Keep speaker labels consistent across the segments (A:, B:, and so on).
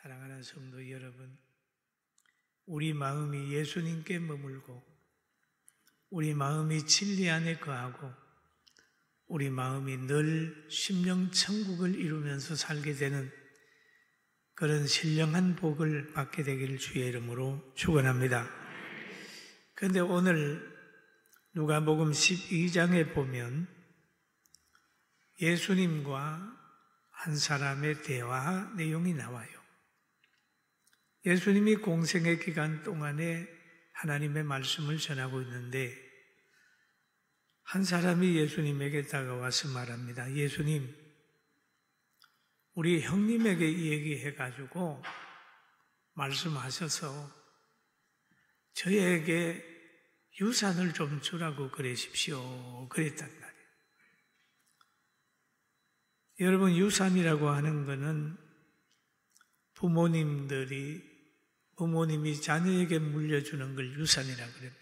A: 사랑하는 성도 여러분, 우리 마음이 예수님께 머물고 우리 마음이 진리 안에 거하고 우리 마음이 늘 심령 천국을 이루면서 살게 되는 그런 신령한 복을 받게 되기를 주의 이름으로 축원합니다. 그런데 오늘 누가복음 12장에 보면 예수님과 한 사람의 대화 내용이 나와요. 예수님이 공생의 기간 동안에 하나님의 말씀을 전하고 있는데 한 사람이 예수님에게 다가와서 말합니다. 예수님, 우리 형님에게 얘기해가지고 말씀하셔서 저에게 유산을 좀 주라고 그러십시오. 그랬단 말이에요. 여러분, 유산이라고 하는 것은 부모님이 자녀에게 물려주는 걸 유산이라고 그럽니다.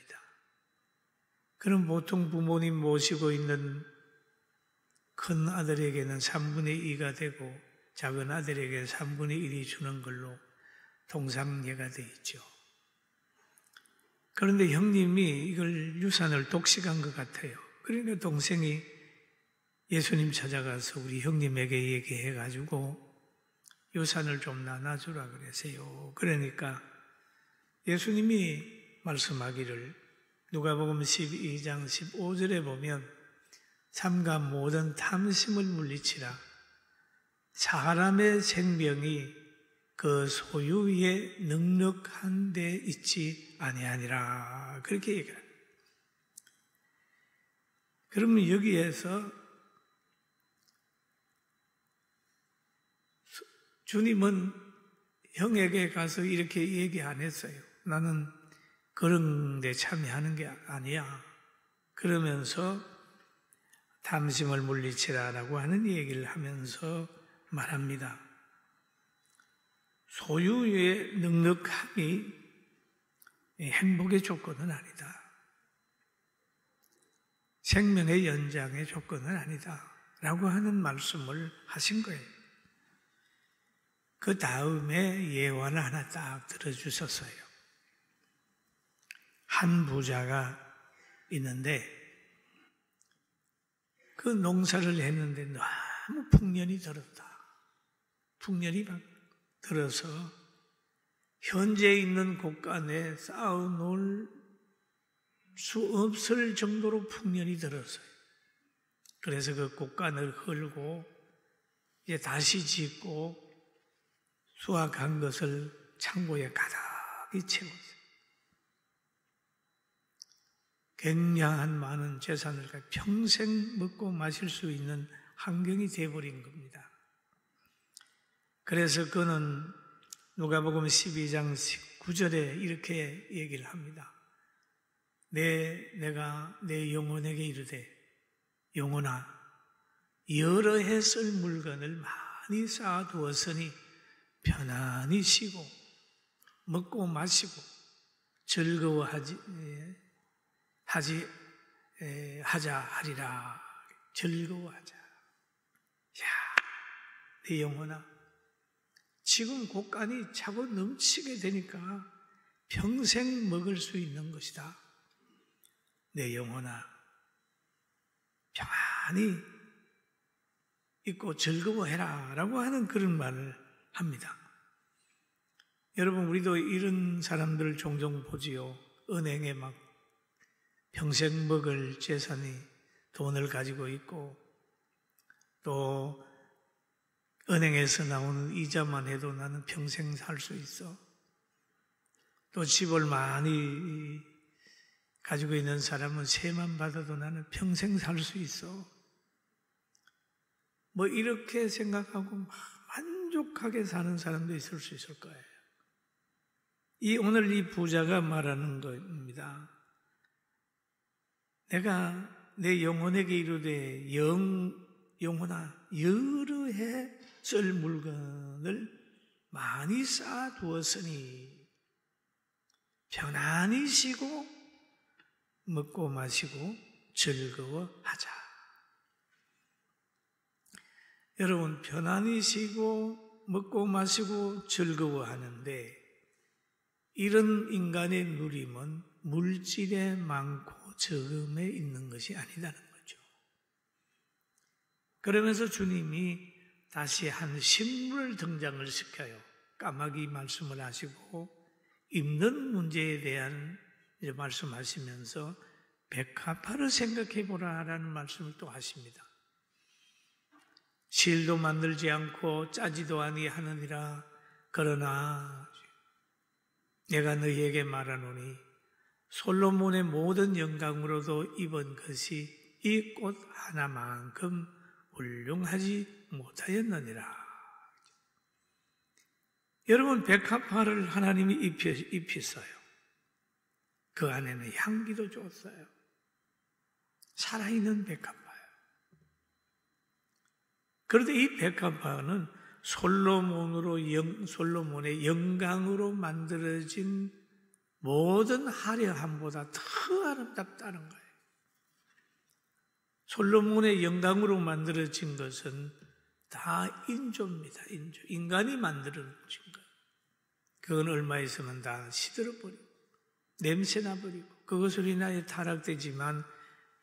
A: 그럼 보통 부모님 모시고 있는 큰 아들에게는 3분의 2가 되고 작은 아들에게 3분의 1이 주는 걸로 통상예가 되어 있죠. 그런데 형님이 이걸 유산을 독식한 것 같아요. 그러니까 동생이 예수님 찾아가서 우리 형님에게 얘기해가지고 유산을 좀 나눠주라 그러세요. 그러니까 예수님이 말씀하기를 누가복음 12장 15절에 보면 삼가 모든 탐심을 물리치라. 사람의 생명이 그 소유에 넉넉한 데 있지 아니하니라. 그렇게 얘기합니다. 그러면 여기에서 주님은 형에게 가서 이렇게 얘기 안 했어요. 나는 그런 데 참여하는 게 아니야. 그러면서 탐심을 물리치라라고 하는 얘기를 하면서 말합니다. 소유의 넉넉함이 행복의 조건은 아니다. 생명의 연장의 조건은 아니다. 라고 하는 말씀을 하신 거예요. 그 다음에 예화를 하나 딱 들어주셨어요. 한 부자가 있는데 그 농사를 했는데 너무 풍년이 들었다. 풍년이 막 들어서 현재 있는 곳간에 쌓아놓을 수 없을 정도로 풍년이 들었어요. 그래서 그 곳간을 헐고 이제 다시 짓고 수확한 것을 창고에 가득히 채웠어요. 굉장한 많은 재산을 평생 먹고 마실 수 있는 환경이 되어버린 겁니다. 그래서 그는 누가복음 12장 19절에 이렇게 얘기를 합니다. 내가 내 영혼에게 이르되 영혼아 여러 해 쓸 물건을 많이 쌓아두었으니 편안히 쉬고 먹고 마시고 하자 하리라. 즐거워하자. 야, 내 영혼아, 지금 곳간이 차고 넘치게 되니까 평생 먹을 수 있는 것이다. 내 영혼아, 평안히 있고 즐거워해라 라고 하는 그런 말을 합니다. 여러분, 우리도 이런 사람들을 종종 보지요. 은행에 막 평생 먹을 재산이 돈을 가지고 있고 또 은행에서 나오는 이자만 해도 나는 평생 살 수 있어. 또 집을 많이 가지고 있는 사람은 세만 받아도 나는 평생 살 수 있어. 뭐 이렇게 생각하고 만족하게 사는 사람도 있을 수 있을 거예요. 오늘 이 부자가 말하는 겁니다. 내가 내 영혼에게 이르되 영혼아 여러 해 쓸 물건을 많이 쌓아두었으니 편안히 쉬고 먹고 마시고 즐거워하자. 여러분, 편안히 쉬고 먹고 마시고 즐거워하는데 이런 인간의 누림은 물질에 많고 적음에 있는 것이 아니다는 거죠. 그러면서 주님이 다시 한 식물을 등장을 시켜요. 까마귀 말씀을 하시고 입는 문제에 대한 이제 말씀하시면서 백합화를 생각해 보라라는 말씀을 또 하십니다. 실도 만들지 않고 짜지도 아니하느니라. 그러나 내가 너희에게 말하노니 솔로몬의 모든 영광으로도 입은 것이 이 꽃 하나만큼 훌륭하지 못하였느니라. 여러분, 백합화를 하나님이 입혔어요. 그 안에는 향기도 줬어요. 살아있는 백합화예요. 그런데 이 백합화는 솔로몬의 영광으로 만들어진 모든 화려함보다 더 아름답다는 거예요. 솔로몬의 영광으로 만들어진 것은 다 인조입니다. 인조. 인간이 만들어진 거예요. 그건 얼마 있으면 다 시들어버리고 냄새나 버리고 그것으로 인하여 타락되지만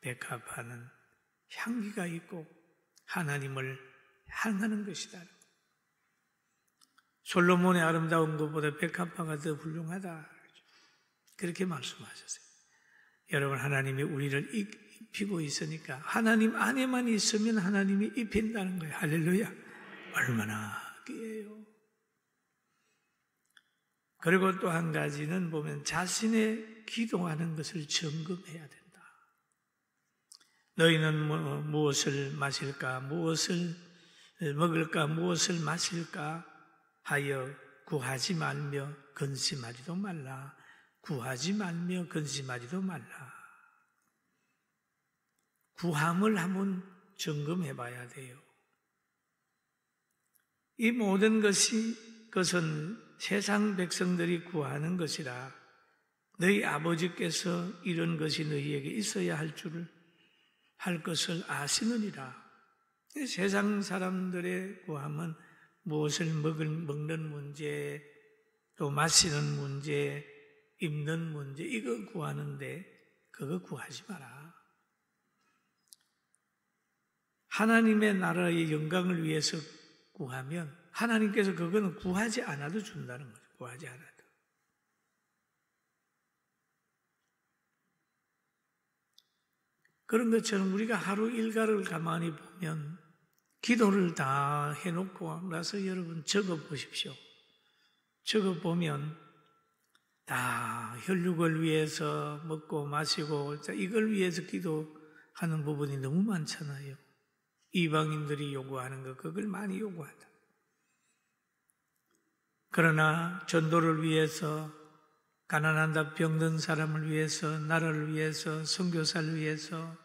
A: 백합화는 향기가 있고 하나님을 향하는 것이다. 솔로몬의 아름다운 것보다 백합화가 더 훌륭하다. 그렇게 말씀하셨어요. 여러분, 하나님이 우리를 입히고 있으니까 하나님 안에만 있으면 하나님이 입힌다는 거예요. 할렐루야. 얼마나 귀해요. 그리고 또 한 가지는 보면 자신의 기도하는 것을 점검해야 된다. 너희는 무엇을 마실까, 무엇을 먹을까, 무엇을 마실까 하여 구하지 말며 근심하지도 말라. 구하지 말며 근심하지도 말라. 구함을 한번 점검해 봐야 돼요. 이 모든 것은 세상 백성들이 구하는 것이라 너희 아버지께서 이런 것이 너희에게 있어야 할 것을 아시느니라. 세상 사람들의 구함은 무엇을 먹는 문제, 또 마시는 문제, 입는 문제, 이거 구하는데 그거 구하지 마라. 하나님의 나라의 영광을 위해서 구하면 하나님께서 그거는 구하지 않아도 준다는 거죠. 구하지 않아도. 그런 것처럼 우리가 하루 일과를 가만히 보면 기도를 다 해놓고 나서 여러분 적어보십시오. 적어보면 다 혈육을 위해서 먹고 마시고 이걸 위해서 기도하는 부분이 너무 많잖아요. 이방인들이 요구하는 거 그걸 많이 요구한다. 그러나 전도를 위해서, 가난한다 병든 사람을 위해서, 나라를 위해서, 선교사를 위해서,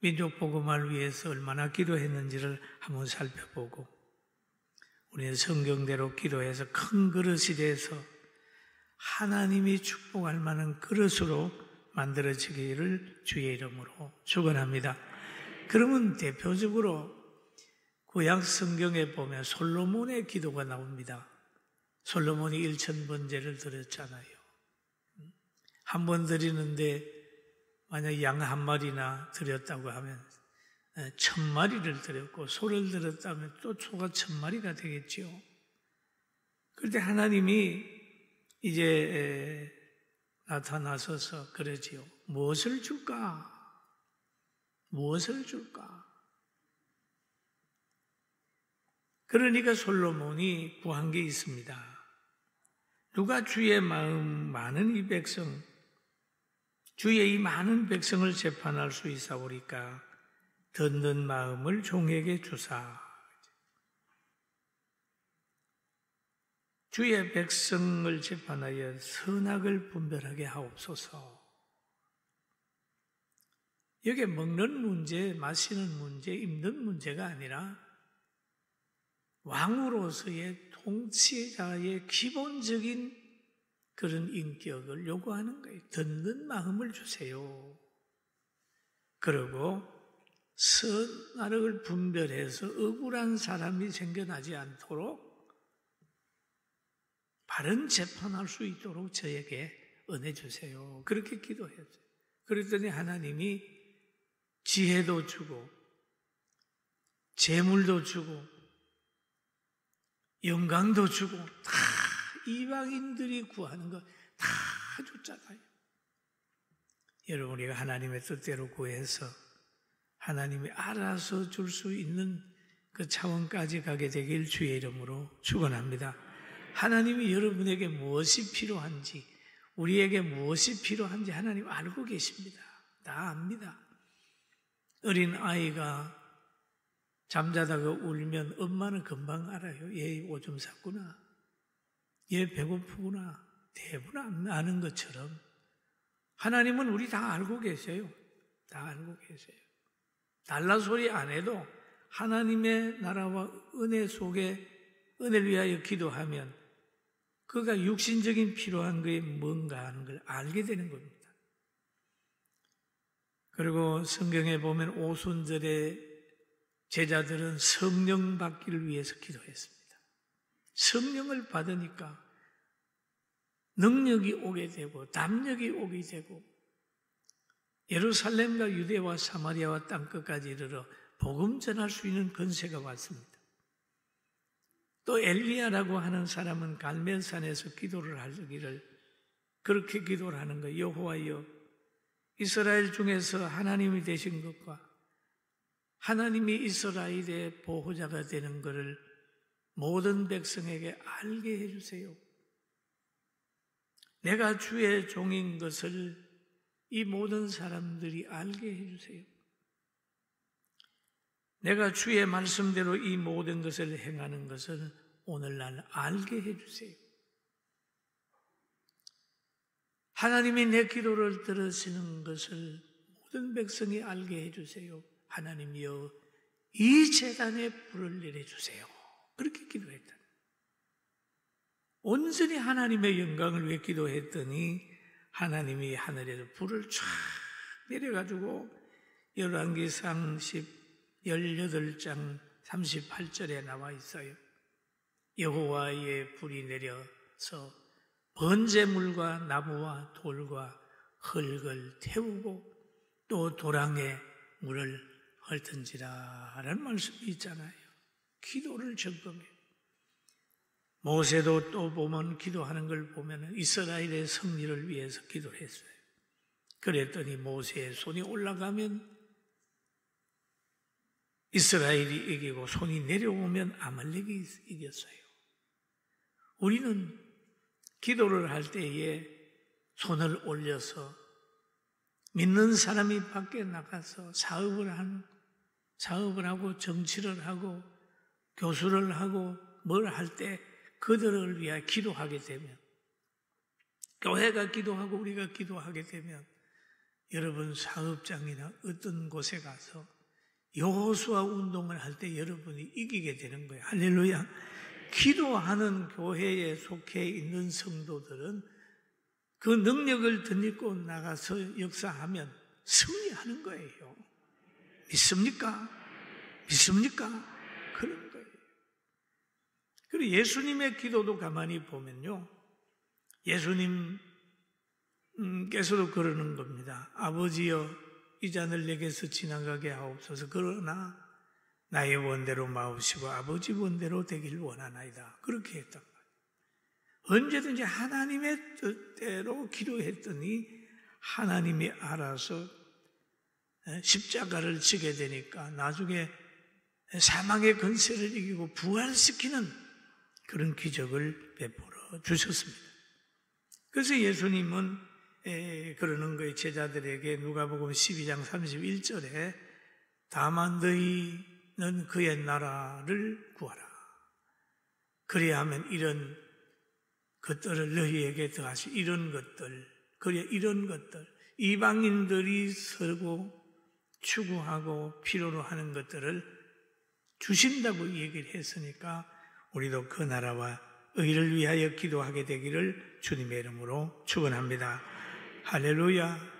A: 민족 복음화를 위해서 얼마나 기도했는지를 한번 살펴보고 우리는 성경대로 기도해서 큰 그릇이 돼서 하나님이 축복할 만한 그릇으로 만들어지기를 주의 이름으로 축원합니다. 그러면 대표적으로 구약 성경에 보면 솔로몬의 기도가 나옵니다. 솔로몬이 1000번제를 드렸잖아요. 한 번 드리는데 만약 양 한 마리나 드렸다고 하면 1000마리를 드렸고 소를 드렸다면 또 소가 1000마리가 되겠죠. 그런데 하나님이 이제 나타나셔서 그러지요. 무엇을 줄까? 무엇을 줄까? 그러니까 솔로몬이 구한 게 있습니다. 누가 주의 마음 많은 이 백성, 주의 이 많은 백성을 재판할 수 있사오리까? 듣는 마음을 종에게 주사. 주의 백성을 재판하여 선악을 분별하게 하옵소서. 여기에 먹는 문제, 마시는 문제, 입는 문제가 아니라 왕으로서의 통치자의 기본적인 그런 인격을 요구하는 거예요. 듣는 마음을 주세요. 그리고 선악을 분별해서 억울한 사람이 생겨나지 않도록 바른 재판할 수 있도록 저에게 은혜 주세요. 그렇게 기도했어요. 그랬더니 하나님이 지혜도 주고 재물도 주고 영광도 주고 다 이방인들이 구하는 거 다 줬잖아요. 여러분, 우리가 하나님의 뜻대로 구해서 하나님이 알아서 줄 수 있는 그 차원까지 가게 되길 주의 이름으로 축원합니다. 하나님이 여러분에게 무엇이 필요한지, 우리에게 무엇이 필요한지 하나님 알고 계십니다. 다 압니다. 어린 아이가 잠자다가 울면 엄마는 금방 알아요. 얘 오줌 쌌구나, 얘 배고프구나, 대부분 아는 것처럼 하나님은 우리 다 알고 계세요. 다 알고 계세요. 달라 소리 안 해도 하나님의 나라와 은혜 속에 은혜를 위하여 기도하면 그가 육신적인 필요한 것이 뭔가 하는 걸 알게 되는 겁니다. 그리고 성경에 보면 오순절에 제자들은 성령 받기를 위해서 기도했습니다. 성령을 받으니까 능력이 오게 되고 담력이 오게 되고 예루살렘과 유대와 사마리아와 땅끝까지 이르러 복음 전할 수 있는 권세가 왔습니다. 또 엘리야라고 하는 사람은 갈멜산에서 기도를 하기를 그렇게 기도를 하는 거예요. 여호와여, 이스라엘 중에서 하나님이 되신 것과 하나님이 이스라엘의 보호자가 되는 것을 모든 백성에게 알게 해주세요. 내가 주의 종인 것을 이 모든 사람들이 알게 해주세요. 내가 주의 말씀대로 이 모든 것을 행하는 것을 오늘날 알게 해주세요. 하나님이 내 기도를 들으시는 것을 모든 백성이 알게 해주세요. 하나님이여, 이 제단에 불을 내려주세요. 그렇게 기도했다. 온전히 하나님의 영광을 위해 기도했더니 하나님이 하늘에서 불을 쫙 내려가지고 열왕기상 18장 38절에 나와 있어요. 여호와의 불이 내려서 번제물과 나무와 돌과 흙을 태우고 또 도랑에 물을 헐던지라 라는 말씀이 있잖아요. 기도를 점검해요. 모세도 또 보면 기도하는 걸 보면 이스라엘의 승리를 위해서 기도를 했어요. 그랬더니 모세의 손이 올라가면 이스라엘이 이기고 손이 내려오면 아말렉이 이겼어요. 우리는 기도를 할 때에 손을 올려서 믿는 사람이 밖에 나가서 사업을 하고 정치를 하고 교수를 하고 뭘 할 때 그들을 위하여 기도하게 되면, 교회가 기도하고 우리가 기도하게 되면 여러분 사업장이나 어떤 곳에 가서 여호수아 운동을 할 때 여러분이 이기게 되는 거예요. 할렐루야. 기도하는 교회에 속해 있는 성도들은 그 능력을 덧입고 나가서 역사하면 승리하는 거예요. 믿습니까? 믿습니까? 그런 거예요. 그리고 예수님의 기도도 가만히 보면요, 예수님께서도 그러는 겁니다. 아버지여, 이 잔을 내게서 지나가게 하옵소서. 그러나 나의 원대로 마옵시고 아버지 원대로 되길 원하나이다. 그렇게 했단 말이에요. 언제든지 하나님의 뜻대로 기도했더니 하나님이 알아서 십자가를 지게 되니까 나중에 사망의 권세를 이기고 부활시키는 그런 기적을 베풀어 주셨습니다. 그래서 예수님은 그러는 거예요. 제자들에게 누가복음 12장 31절에 다만 너희는 그의 나라를 구하라. 그래야 하면 이런 것들을 너희에게 더하시. 이런 것들, 그래 이런 것들, 이방인들이 서고 추구하고 필요로 하는 것들을 주신다고 얘기를 했으니까 우리도 그 나라와 의를 위하여 기도하게 되기를 주님의 이름으로 축원합니다. 할렐루야.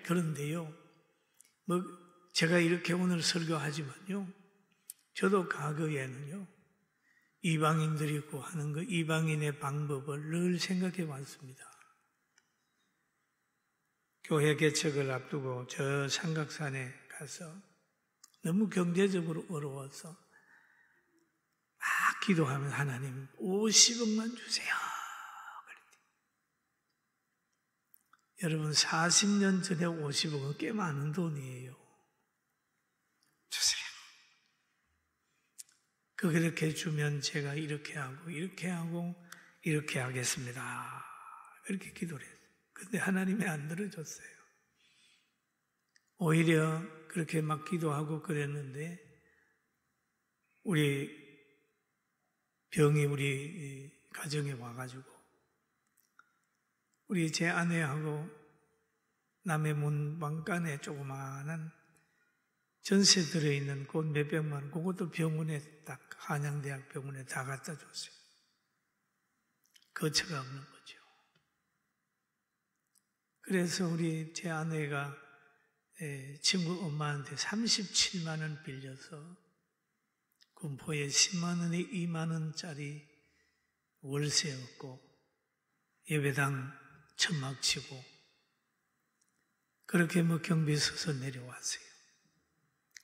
A: 그런데요, 제가 이렇게 오늘 설교하지만요, 저도 과거에는요, 이방인들이 있고 하는 그 이방인의 방법을 늘 생각해 왔습니다. 교회 개척을 앞두고 저 삼각산에 가서 너무 경제적으로 어려워서 막 기도하면 하나님 50억만 주세요. 여러분 40년 전에 50억은 꽤 많은 돈이에요. 주세요. 그렇게 주면 제가 이렇게 하고 이렇게 하겠습니다. 그렇게 기도를 했어요. 근데 하나님이 안 들어줬어요. 오히려 그렇게 막 기도하고 그랬는데 우리 병이 우리 가정에 와가지고 우리 제 아내하고 남의 문방간에 조그마한 전세 들어있는 곳 몇백만 원, 그것도 병원에 딱 한양대학 병원에 다 갖다 줬어요. 거처가 없는 거죠. 그래서 우리 제 아내가 친구 엄마한테 37만 원 빌려서 군포에 10만 원에 2만 원짜리 월세 얻고 예배당 천막 치고 그렇게 뭐 경비 서서 내려왔어요.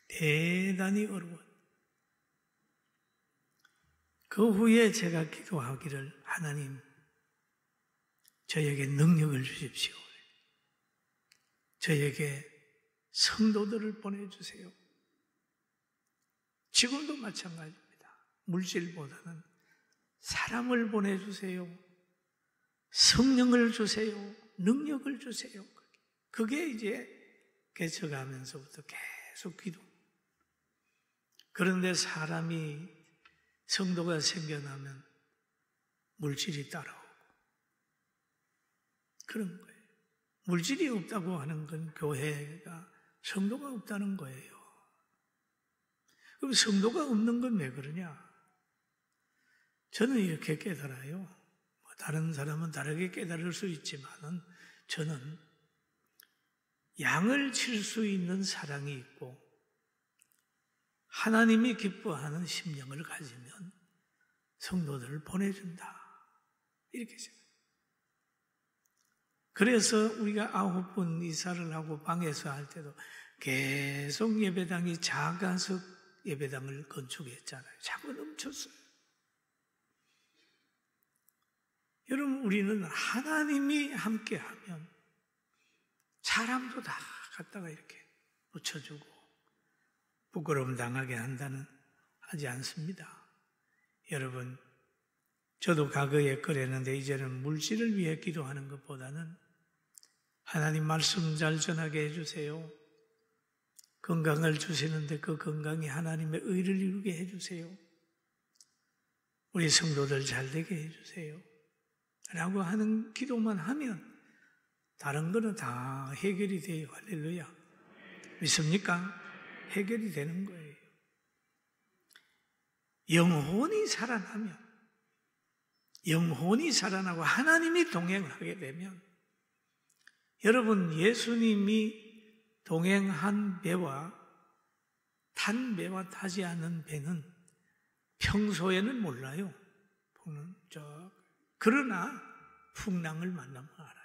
A: 대단히 어려워요. 그 후에 제가 기도하기를 하나님 저에게 능력을 주십시오. 저에게 성도들을 보내주세요. 지금도 마찬가지입니다. 물질보다는 사람을 보내주세요. 성령을 주세요. 능력을 주세요. 그게 이제 개척하면서부터 계속 기도. 그런데 사람이 성도가 생겨나면 물질이 따라오고 그런 거예요. 물질이 없다고 하는 건 교회가 성도가 없다는 거예요. 그럼 성도가 없는 건 왜 그러냐? 저는 이렇게 깨달아요. 다른 사람은 다르게 깨달을 수 있지만은 저는 양을 칠 수 있는 사랑이 있고 하나님이 기뻐하는 심령을 가지면 성도들을 보내준다. 이렇게 생각해요. 그래서 우리가 9번 이사를 하고 방에서 할 때도 계속 예배당이 자가석 예배당을 건축했잖아요. 자꾸 넘쳤어요. 여러분, 우리는 하나님이 함께하면 사람도 다 갖다가 이렇게 붙여주고 부끄러움 당하게 하지 않습니다. 여러분, 저도 과거에 그랬는데 이제는 물질을 위해 기도하는 것보다는 하나님 말씀 잘 전하게 해주세요. 건강을 주시는데 그 건강이 하나님의 의를 이루게 해주세요. 우리 성도들 잘 되게 해주세요. 라고 하는 기도만 하면 다른 거는 다 해결이 돼요. 할렐루야. 믿습니까? 해결이 되는 거예요. 영혼이 살아나고 하나님이 동행하게 되면 여러분, 예수님이 동행한 배와 탄 배와 타지 않은 배는 평소에는 몰라요. 그러나 풍랑을 만나면 알아요.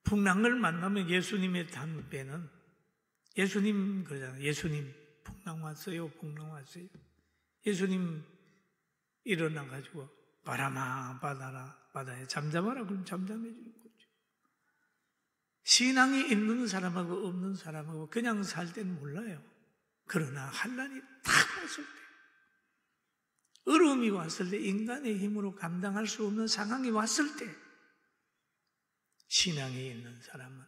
A: 풍랑을 만나면 예수님의 탄 배는 예수님 그러잖아요. 예수님 풍랑 왔어요. 예수님 일어나가지고 바람아 바다에 잠잠하라 그럼 잠잠해 주는 거죠. 신앙이 있는 사람하고 없는 사람하고 그냥 살 때는 몰라요. 그러나 환난이 탁 왔을 때, 어려움이 왔을 때, 인간의 힘으로 감당할 수 없는 상황이 왔을 때 신앙이 있는 사람은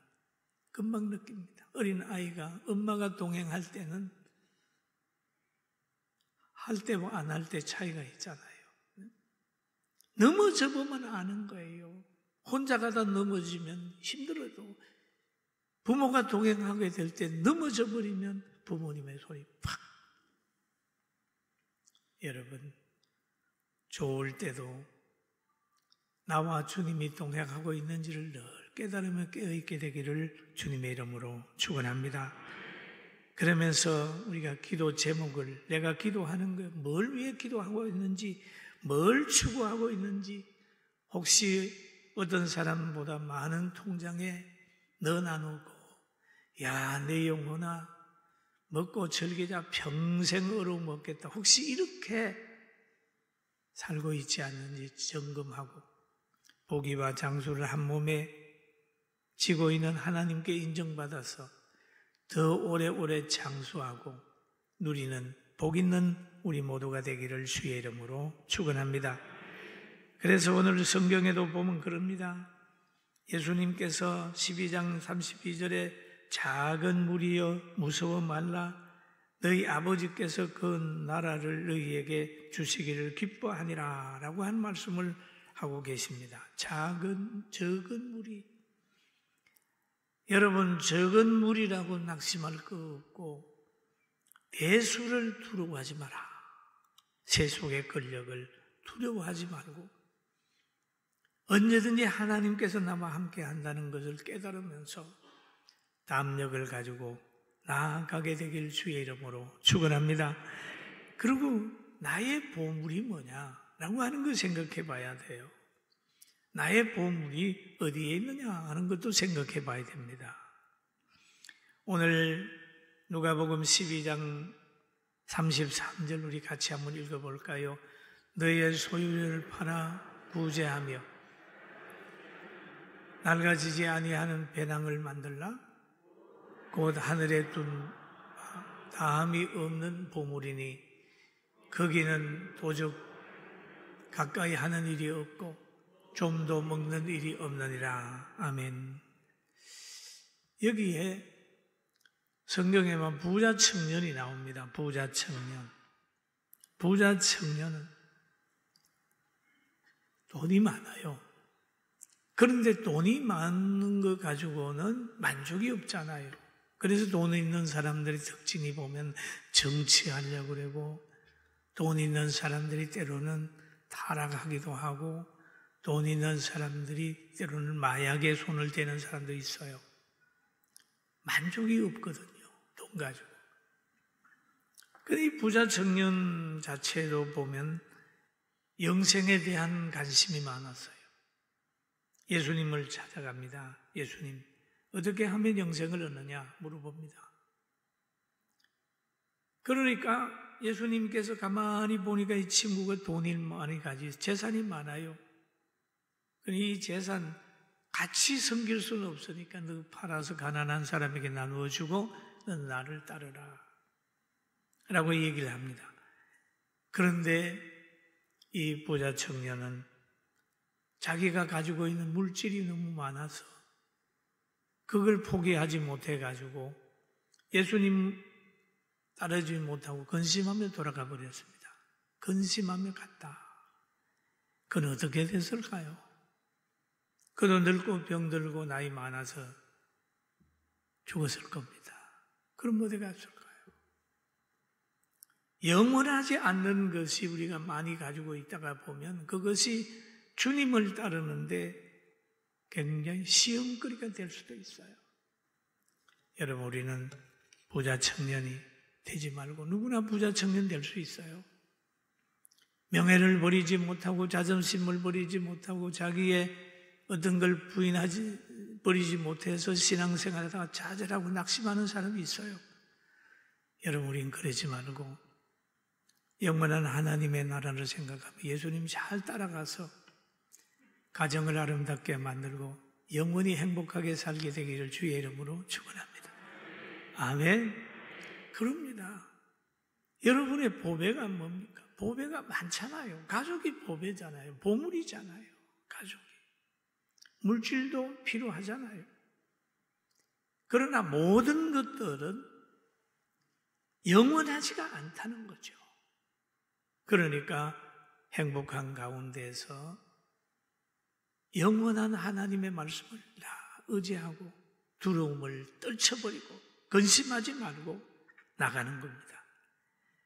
A: 금방 느낍니다. 어린 아이가 엄마가 동행할 때는 할 때와 안 할 때 차이가 있잖아요. 넘어져 보면 아는 거예요. 혼자 가다 넘어지면 힘들어도 부모가 동행하게 될 때 넘어져 버리면 부모님의 손이 팍. 여러분, 좋을 때도 나와 주님이 동행하고 있는지를 늘 깨달으며 깨어있게 되기를 주님의 이름으로 축원합니다. 그러면서 우리가 기도 제목을, 내가 기도하는 거, 뭘 위해 기도하고 있는지, 뭘 추구하고 있는지, 혹시 어떤 사람보다 많은 통장에 넣어놔놓고, 야, 내 영혼아, 먹고 즐기자, 평생 얻어먹겠다. 혹시 이렇게 살고 있지 않는지 점검하고, 보기와 장수를 한 몸에 지고 있는 하나님께 인정받아서 더 오래오래 장수하고 누리는 복 있는 우리 모두가 되기를 주의 이름으로 축원합니다. 그래서 오늘 성경에도 보면 그럽니다. 예수님께서 12장 32절에 작은 무리여 무서워 말라, 너희 아버지께서 그 나라를 너희에게 주시기를 기뻐하니라 라고 한 말씀을 하고 계십니다. 적은 무리. 여러분, 적은 무리라고 낙심할 거 없고 대수를 두려워하지 마라. 세속의 권력을 두려워하지 말고 언제든지 하나님께서 나와 함께 한다는 것을 깨달으면서 담력을 가지고 나아가게 되길 주의 이름으로 축원합니다. 그리고 나의 보물이 뭐냐라고 하는 걸 생각해 봐야 돼요. 나의 보물이 어디에 있느냐 하는 것도 생각해 봐야 됩니다. 오늘 누가복음 12장 33절 우리 같이 한번 읽어볼까요? 너의 소유를 팔아 구제하며 낡아지지 아니하는 배낭을 만들라. 곧 하늘에 둔 다함이 없는 보물이니 거기는 도적 가까이 하는 일이 없고 좀도 먹는 일이 없느니라. 아멘. 여기에 성경에만 부자 청년이 나옵니다. 부자 청년. 부자 청년은 돈이 많아요. 그런데 돈이 많은 거 가지고는 만족이 없잖아요. 그래서 돈 있는 사람들의 특징이 보면 정치하려고 그러고, 돈 있는 사람들이 때로는 타락하기도 하고, 돈 있는 사람들이 때로는 마약에 손을 대는 사람도 있어요. 만족이 없거든요. 돈 가지고. 근데 이 부자 청년 자체도 보면 영생에 대한 관심이 많았어요. 예수님을 찾아갑니다. 예수님, 어떻게 하면 영생을 얻느냐 물어봅니다. 그러니까 예수님께서 가만히 보니까 이 친구가 돈이 많이 가지, 재산이 많아요. 이 재산 같이 섬길 수는 없으니까 너 팔아서 가난한 사람에게 나누어 주고 넌 나를 따르라 라고 얘기를 합니다. 그런데 이 부자 청년은 자기가 가지고 있는 물질이 너무 많아서 그걸 포기하지 못해가지고 예수님 따르지 못하고 근심하며 돌아가 버렸습니다. 근심하며 갔다. 그는 어떻게 됐을까요? 그도 늙고 병들고 나이 많아서 죽었을 겁니다. 그럼 어디 갔을까요? 영원하지 않는 것이 우리가 많이 가지고 있다가 보면 그것이 주님을 따르는데 굉장히 시험거리가 될 수도 있어요. 여러분, 우리는 부자 청년이 되지 말고 누구나 부자 청년 될 수 있어요. 명예를 버리지 못하고 자존심을 버리지 못하고 자기의 어떤 걸 버리지 못해서 신앙생활하다가 좌절하고 낙심하는 사람이 있어요. 여러분, 우린 그러지 말고 영원한 하나님의 나라를 생각하며 예수님 잘 따라가서 가정을 아름답게 만들고 영원히 행복하게 살게 되기를 주의 이름으로 축원합니다. 아멘. 그럽니다. 여러분의 보배가 뭡니까? 보배가 많잖아요. 가족이 보배잖아요. 보물이잖아요. 가족이. 물질도 필요하잖아요. 그러나 모든 것들은 영원하지가 않다는 거죠. 그러니까 행복한 가운데서 영원한 하나님의 말씀을 다 의지하고 두려움을 떨쳐버리고 근심하지 말고 나가는 겁니다.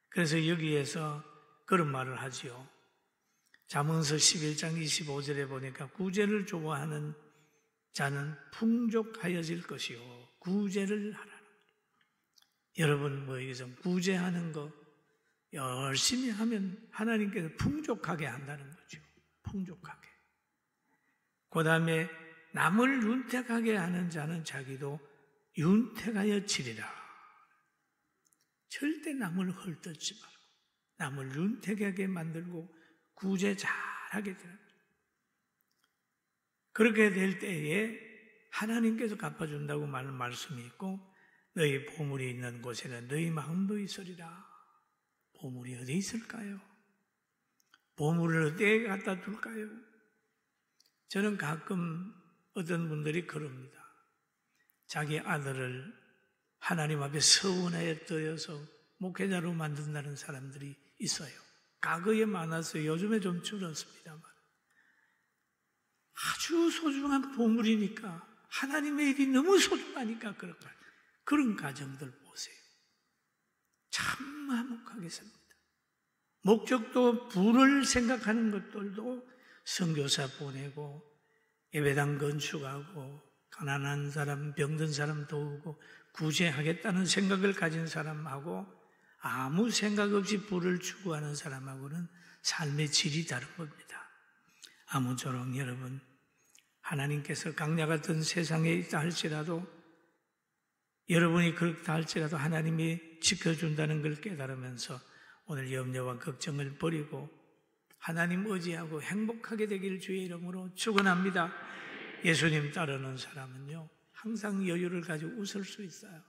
A: 그래서 여기에서 그런 말을 하지요. 잠언서 11장 25절에 보니까 구제를 좋아하는 자는 풍족하여질 것이요 구제를 하라는 거예요. 여러분 여기서 구제하는 거 열심히 하면 하나님께서 풍족하게 한다는 거죠. 풍족하게. 그 다음에 남을 윤택하게 하는 자는 자기도 윤택하여 지리라. 절대 남을 헐뜯지 말고 남을 윤택하게 만들고 구제 잘하게 되라. 그렇게 될 때에 하나님께서 갚아준다고 말씀이 있고 너희 보물이 있는 곳에는 너희 마음도 있으리라. 보물이 어디 있을까요? 보물을 어디에 갖다 둘까요? 저는 가끔 어떤 분들이 그럽니다. 자기 아들을 하나님 앞에 서운하여 떠여서 목회자로 만든다는 사람들이 있어요. 과거에 많았어요. 요즘에 좀 줄었습니다만. 아주 소중한 보물이니까 하나님의 일이 너무 소중하니까 그런 가정들 보세요. 참 화목하게 삽니다. 목적도 부를 생각하는 것들도 선교사 보내고 예배당 건축하고 가난한 사람, 병든 사람 도우고 구제하겠다는 생각을 가진 사람하고 아무 생각 없이 부를 추구하는 사람하고는 삶의 질이 다른 겁니다. 아무쪼록 여러분, 하나님께서 강야 같은 세상에 있다 할지라도 여러분이 그렇다 할지라도 하나님이 지켜준다는 걸 깨달으면서 오늘 염려와 걱정을 버리고 하나님 의지하고 행복하게 되기를 주의 이름으로 축원합니다. 예수님 따르는 사람은요 항상 여유를 가지고 웃을 수 있어요.